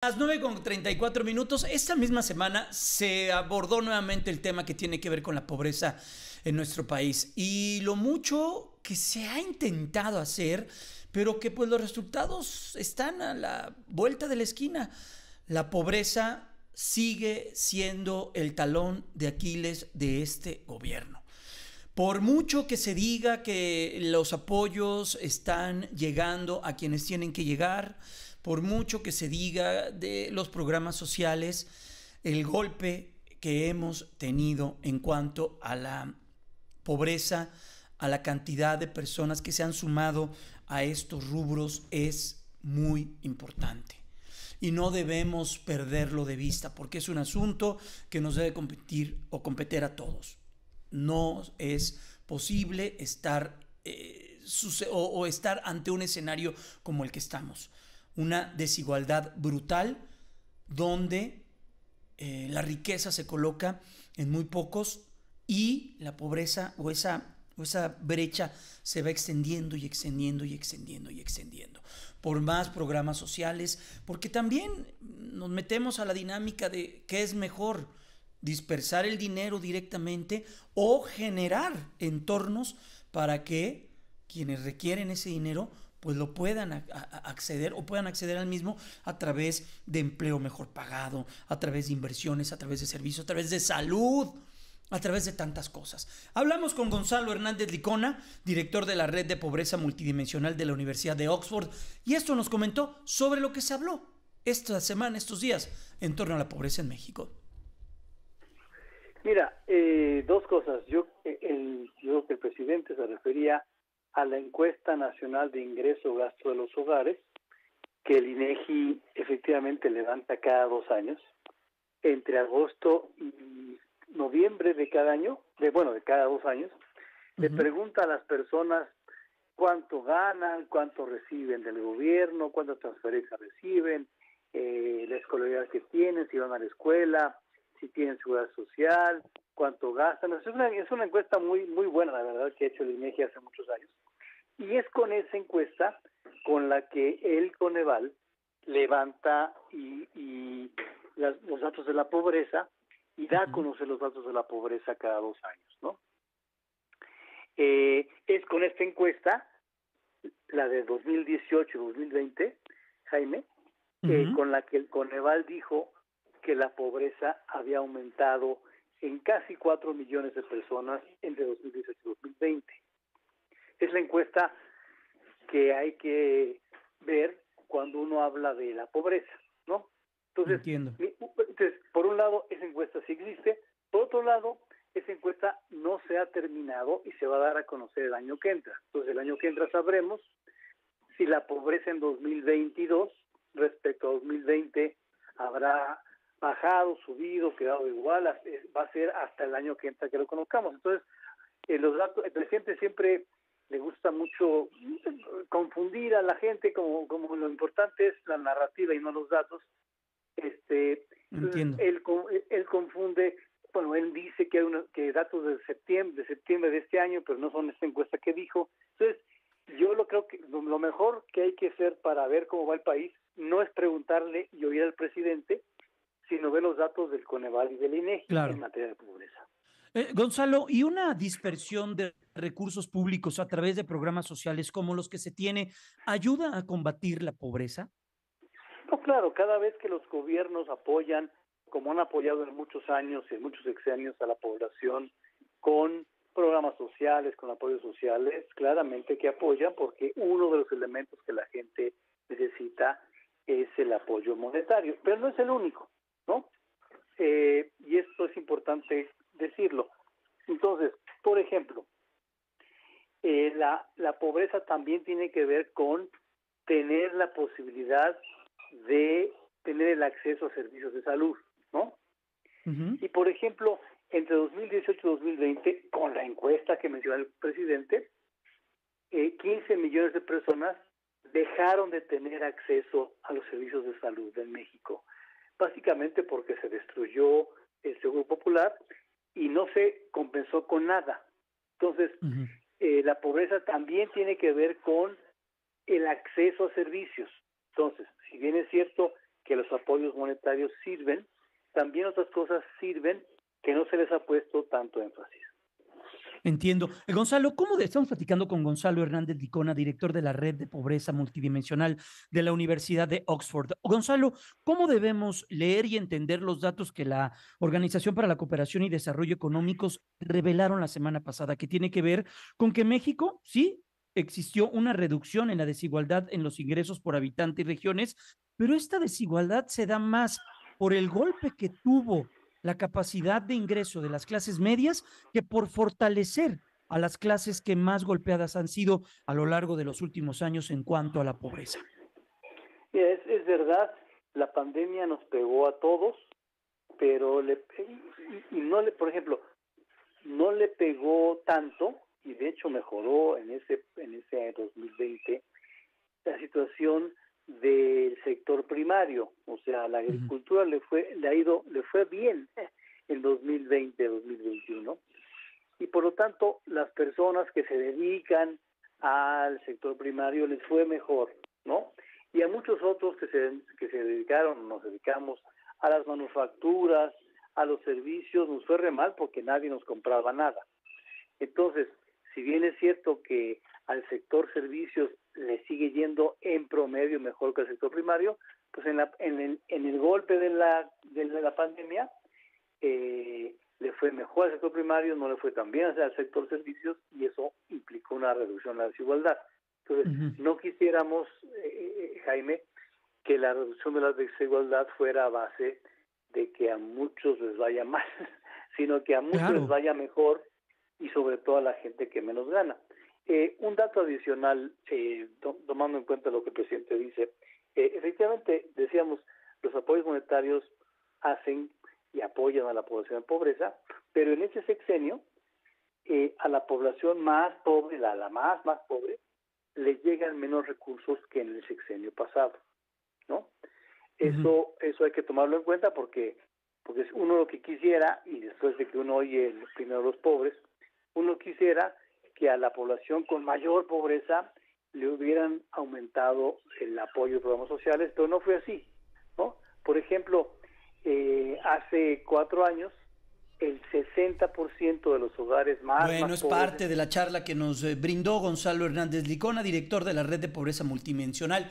Las 9:34 minutos. Esta misma semana se abordó nuevamente el tema que tiene que ver con la pobreza en nuestro país y lo mucho que se ha intentado hacer, pero que pues los resultados están a la vuelta de la esquina. La pobreza sigue siendo el talón de Aquiles de este gobierno. Por mucho que se diga que los apoyos están llegando a quienes tienen que llegar, por mucho que se diga de los programas sociales, el golpe que hemos tenido en cuanto a la pobreza, a la cantidad de personas que se han sumado a estos rubros es muy importante. Y no debemos perderlo de vista porque es un asunto que nos debe competir o competir a todos. No es posible estar estar ante un escenario como el que estamos. Una desigualdad brutal donde la riqueza se coloca en muy pocos y la pobreza o esa brecha se va extendiendo y extendiendo y extendiendo y extendiendo por más programas sociales, porque también nos metemos a la dinámica de qué es mejor, dispersar el dinero directamente o generar entornos para que quienes requieren ese dinero pues lo puedan acceder o puedan acceder al mismo a través de empleo mejor pagado, a través de inversiones, a través de servicios, a través de salud, a través de tantas cosas. Hablamos con Gonzalo Hernández Licona, director de la Red de Pobreza Multidimensional de la Universidad de Oxford, y esto nos comentó sobre lo que se habló esta semana, estos días, en torno a la pobreza en México. Mira, dos cosas. Yo creo que el presidente se refería a la encuesta nacional de ingreso-gasto de los hogares, que el INEGI efectivamente levanta cada 2 años, entre agosto y noviembre de cada año, de cada 2 años, le pregunta a las personas cuánto ganan, cuánto reciben del gobierno, cuántas transferencias reciben, la escolaridad que tienen, si van a la escuela, si tienen seguridad social, cuánto gastan. Es una encuesta muy muy buena, la verdad, que ha hecho el INEGI hace muchos años. Y es con esa encuesta con la que el Coneval levanta los datos de la pobreza y da a conocer los datos de la pobreza cada 2 años, ¿no? Es con esta encuesta, la de 2018-2020, Jaime, con la que el Coneval dijo que la pobreza había aumentado en casi 4 millones de personas entre 2018 y 2020. Es la encuesta que hay que ver cuando uno habla de la pobreza, ¿no? Entonces, por un lado, esa encuesta sí existe. Por otro lado, esa encuesta no se ha terminado y se va a dar a conocer el año que entra. Entonces, el año que entra sabremos si la pobreza en 2022 respecto a 2020 habrá bajado, subido, quedado igual. Va a ser hasta el año que entra que lo conozcamos. Entonces, los datos, el presidente siempre le gusta mucho confundir a la gente, como lo importante es la narrativa y no los datos. Entiendo. Él confunde, bueno, él dice que datos de septiembre de este año, pero no son esta encuesta que dijo. Entonces, yo creo que lo mejor que hay que hacer para ver cómo va el país no es preguntarle y oír al presidente, sino ver los datos del Coneval y del INEGI Claro. en materia de pobreza. Gonzalo, ¿y una dispersión de recursos públicos a través de programas sociales como los que se tiene ayuda a combatir la pobreza? No, claro, cada vez que los gobiernos apoyan, como han apoyado en muchos años y en muchos sexenios a la población con programas sociales, con apoyos sociales, claramente que apoyan, porque uno de los elementos que la gente necesita es el apoyo monetario, pero no es el único, ¿no? Y esto es importante decirlo. Entonces, por ejemplo, la pobreza también tiene que ver con tener la posibilidad de tener el acceso a servicios de salud, ¿no? Y por ejemplo, entre 2018 y 2020, con la encuesta que menciona el presidente, 15 millones de personas dejaron de tener acceso a los servicios de salud en México, básicamente porque se destruyó el Seguro Popular y no se compensó con nada. Entonces, la pobreza también tiene que ver con el acceso a servicios. Entonces, si bien es cierto que los apoyos monetarios sirven, también otras cosas sirven que no se les ha puesto tanto énfasis. Entiendo. Gonzalo, estamos platicando con Gonzalo Hernández Licona, director de la Red de Pobreza Multidimensional de la Universidad de Oxford. Gonzalo, ¿cómo debemos leer y entender los datos que la Organización para la Cooperación y Desarrollo Económicos revelaron la semana pasada, que tiene que ver con que México, sí, existió una reducción en la desigualdad en los ingresos por habitante y regiones, pero esta desigualdad se da más por el golpe que tuvo la capacidad de ingreso de las clases medias que por fortalecer a las clases que más golpeadas han sido a lo largo de los últimos años en cuanto a la pobreza? Es verdad, la pandemia nos pegó a todos, pero por ejemplo, no le pegó tanto, y de hecho mejoró en ese 2020 la situación del sector primario, o sea, la agricultura le fue bien en 2020, 2021, y por lo tanto las personas que se dedican al sector primario les fue mejor, ¿no? Y a muchos otros que se dedicaron, nos dedicamos a las manufacturas, a los servicios, nos fue re mal porque nadie nos compraba nada. Entonces, si bien es cierto que al sector servicios le sigue yendo en promedio mejor que al sector primario, pues en el golpe de la pandemia le fue mejor al sector primario, no le fue tan bien al sector servicios, y eso implicó una reducción de la desigualdad. Entonces, no quisiéramos, Jaime, que la reducción de la desigualdad fuera a base de que a muchos les vaya mal, sino que a muchos les vaya mejor, y sobre todo a la gente que menos gana. Un dato adicional, tomando en cuenta lo que el presidente dice, efectivamente, decíamos, los apoyos monetarios hacen y apoyan a la población en pobreza, pero en ese sexenio, a la población más pobre, la más pobre, le llegan menos recursos que en el sexenio pasado, ¿no? Eso hay que tomarlo en cuenta porque uno lo que quisiera, y después de que uno oye primero los pobres, uno quisiera que a la población con mayor pobreza le hubieran aumentado el apoyo de programas sociales, pero no fue así, ¿no? Por ejemplo, hace 4 años, el 60% de los hogares más es pobres... parte de la charla que nos brindó Gonzalo Hernández Licona, director de la Red de Pobreza Multidimensional